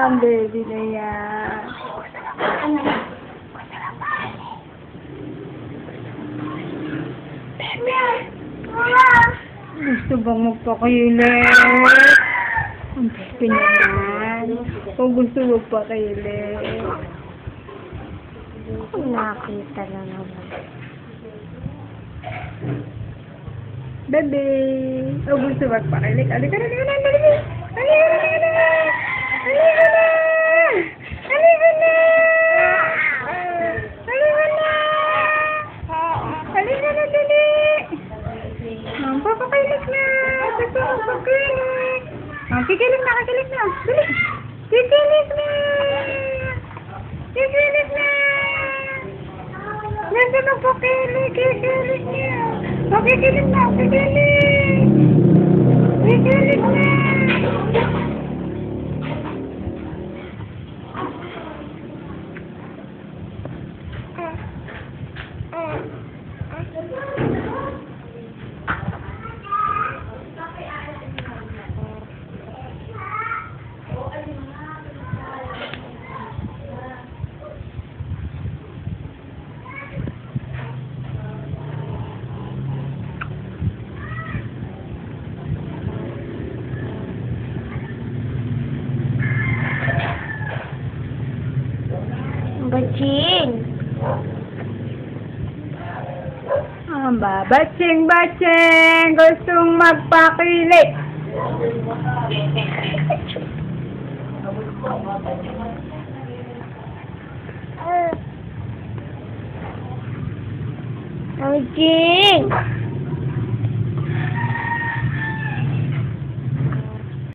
Ang baby na yan. Gusto bang magpakilit? Ang baby na yan. Kung gusto magpakilit. Nakita na naman. Bebe! O gusto magpakilit? Halika na, halika na, halika na! Halika na, halika na! Halika na! Halika na! Halika na! Halika na, dali! Papakilit na! Papakilit! Kikilig na, kikilig na! Dali! Kikilig na! Kikilig na! Nasa na pakilig! Kikilig na! Kikilig na! Kikilig! Kikilig na! Baching! Ang babatsing-batsing! Gustong magpakilit! Baching!